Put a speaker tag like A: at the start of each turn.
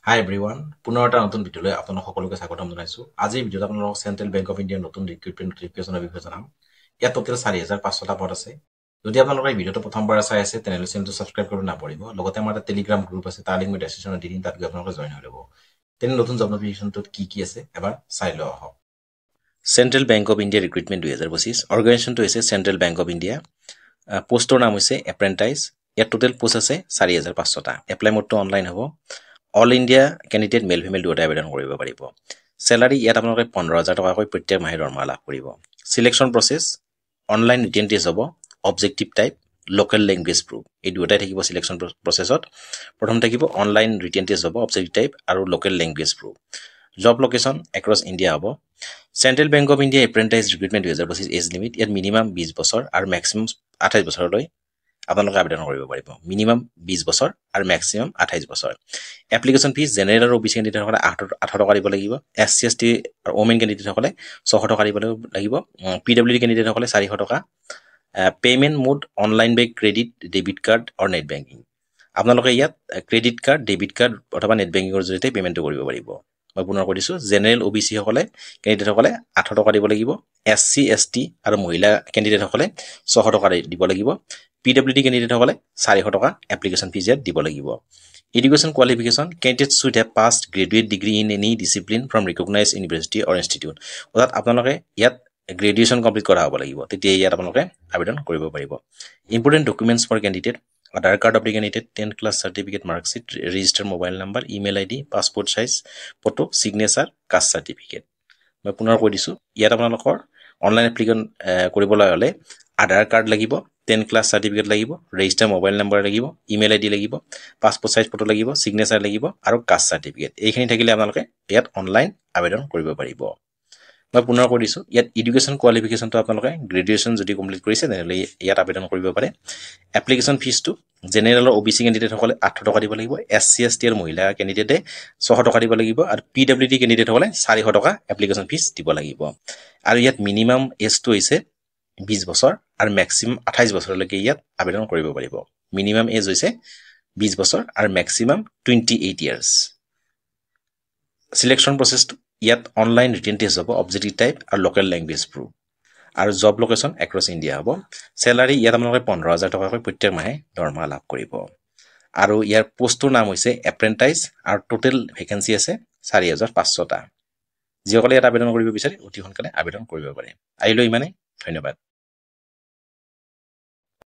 A: Hi everyone, পুনৰ এটা নতুন ভিডিঅ'লৈ আপোনালোক সকলোকে স্বাগতম জনাইছো। আজি এই ভিডিঅ'ত আপোনালোকক চেন্ট্ৰেল বেংক অফ ইণ্ডিয়াৰ নতুন ৰিক্ৰুটমেণ্ট নটিফিকেশ্যনৰ বিষয়ে জনাম। ইয়াত টোটেল 4,500টা পদ আছে। যদি আপোনালোকে এই ভিডিঅ'টো প্ৰথমবাৰ চাই আছে তেনেহ'লে চেনেলটো ছাবস্ক্ৰাইব কৰিব নাপাহৰিব। লগতে আমাৰ এটা টেলিগ্ৰাম গ্ৰুপ আছে, তাৰ লিংক মই ডেছক্ৰিপশ্যনত দি দিম, তাত গৈ আপোনালোকে জইন হৈ ল'ব। তেনে নতুন জব নটিফিকেশ্যনটোত কি আছে এবাৰ চাই লোৱা আহক। Central bank of India recruitment 2025 অৰ্গেনাইজেশ্যনটো হৈছে চেন্ট্ৰেল বেংক অফ ইণ্ডিয়া। পোষ্টৰ নাম হৈছে এপ্ৰেণ্টাইজ। ইয়াত টোটেল পোষ্ট আছে 4,500টা। এপ্লাই মোডটো অনলাইন হ'ব। All India candidate male female দুয়োটাই আবেদন কৰিব পাৰিব। চেলাৰী ইয়াত আপোনালোকে 15,000 টকাকৈ প্ৰত্যেক মাহে দৰমহা লাভ কৰিব। Selection process online written test হ'ব, objective type, local language proof, এই দুয়োটাই থাকিব চিলেকশ্যন প্ৰচেছত। প্ৰথম থাকিব অনলাইন ৰিটেন টেষ্ট হ'ব, অবজেক্টিভ টাইপ আৰু local language proof. Job location across India হ'ব। Central bank of India apprentice recruitment 2025 age limit, ইয়াত মিনিমাম 20 বছৰ আৰু মেক্সিমাম 28 বছৰলৈ আপোনালোকে আবেদন কৰিব পাৰিব। মিনিমাম 20 বছৰ আৰু মেক্সিমাম 28 বছৰ। এপ্লিকেশ্যন ফিজ জেনেৰেল আৰু অবিচি কেণ্ডিডেটসকলে 8 টকা দিব লাগিব। SC ST আৰু ওমেন কেণ্ডিডেটসকলে 600 টকা দিব লাগিব। PWD কেণ্ডিডেটসকলে 400 টকা। পে'মেণ্ট মোড অনলাইন বাই ক্ৰেডিট, ডেবিট কাৰ্ড আৰু নেট বেংকিং। আপোনালোকে ইয়াত ক্ৰেডিট কাৰ্ড, ডেবিট কাৰ্ড অথবা নেট বেংকিঙৰ জৰিয়তে পে'মেণ্টটো কৰিব পাৰিব। মই পুনৰ কৈ দিছোঁ, জেনেৰেল OBC সকলে কেণ্ডিডেটসকলে 800 টকা দিব লাগিব। SC ST আৰু মহিলা কেণ্ডিডেটসকলে 600 টকা দিব লাগিব। PWD কেণ্ডিডেটসকলে 400 টকা এপ্লিকেশ্যন ফিজ ইয়াত দিব লাগিব। Education qualification, candidates should have passed graduate degree in any discipline from recognized university or institute. অৰ্থাৎ আপোনালোকে ইয়াত গ্ৰেজুৱেশ্যন কমপ্লিট কৰা হ'ব লাগিব, তেতিয়া ইয়াত আপোনালোকে আবেদন কৰিব পাৰিব। Important documents for candidate: Aadhaar card of the candidate, 10th class certificate, marksheet, register mobile number, email ID, passport size photo, signature, caste certificate. মই পুনৰ কৈ দিছোঁ, ইয়াত আপোনালোকৰ অনলাইন এপ্লিকেশ্যন কৰিবলৈ হ'লে আধাৰ কাৰ্ড লাগিব, 10th ক্লাছ চাৰ্টিফিকেট লাগিব, ৰেজিষ্টাৰ মোবাইল নাম্বাৰ লাগিব, ইমেইল ID লাগিব, পাছপৰ্ট চাইজ ফটো লাগিব, ছিগনেচাৰ লাগিব আৰু কাষ্ট চাৰ্টিফিকেট। এইখিনি থাকিলে আপোনালোকে ইয়াত অনলাইন আবেদন কৰিব পাৰিব। মই পুনৰ কৈ দিছোঁ, ইয়াত এডুকেশ্যন কোৱালিফিকেশ্যনটো আপোনালোকে গ্ৰেজুৱেশ্যন যদি কমপ্লিট কৰিছে তেনেহ'লে ইয়াত আবেদন কৰিব পাৰে। এপ্লিকেশ্যন ফিজটো জেনেৰেল আৰু OBC কেণ্ডিডেটসকলে 800 টকা দিব লাগিব। SC ST আৰু মহিলা কেণ্ডিডেটে 600 টকা দিব লাগিব আৰু PWD কেণ্ডিডেটসকলে 400 টকা এপ্লিকেশ্যন ফিজ দিব লাগিব। আৰু ইয়াত মিনিমাম এজটো হৈছে 20 বছৰ আৰু মেক্সিমাম 28 বছৰলৈকে ইয়াত আবেদন কৰিব পাৰিব। মিনিমাম এজ হৈছে 20 বছৰ আৰু মেক্সিমাম 28 ইয়াৰ্ছ। চিলেকশ্যন প্ৰচেছটো ইয়াত অনলাইন ৰিটেন টেষ্ট হ'ব, অবজেক্টিভ টাইপ আৰু লোকেল লেংগুৱেজ প্ৰুফ। আৰু জব লোকেশ্যন এক্ৰছ ইণ্ডিয়া হ'ব। চেলাৰী ইয়াত আপোনালোকে 15,000 টকাকৈ প্ৰত্যেক মাহে দৰমহা লাভ কৰিব। আৰু ইয়াৰ পোষ্টটোৰ নাম হৈছে এপ্ৰেণ্টাইজ আৰু টোটেল ভেকেঞ্চি আছে 4,500টা। যিসকলে ইয়াত আবেদন কৰিব বিচাৰে অতি সোনকালে আবেদন কৰিব পাৰে। আহিলোঁ ইমানে, ধন্যবাদ।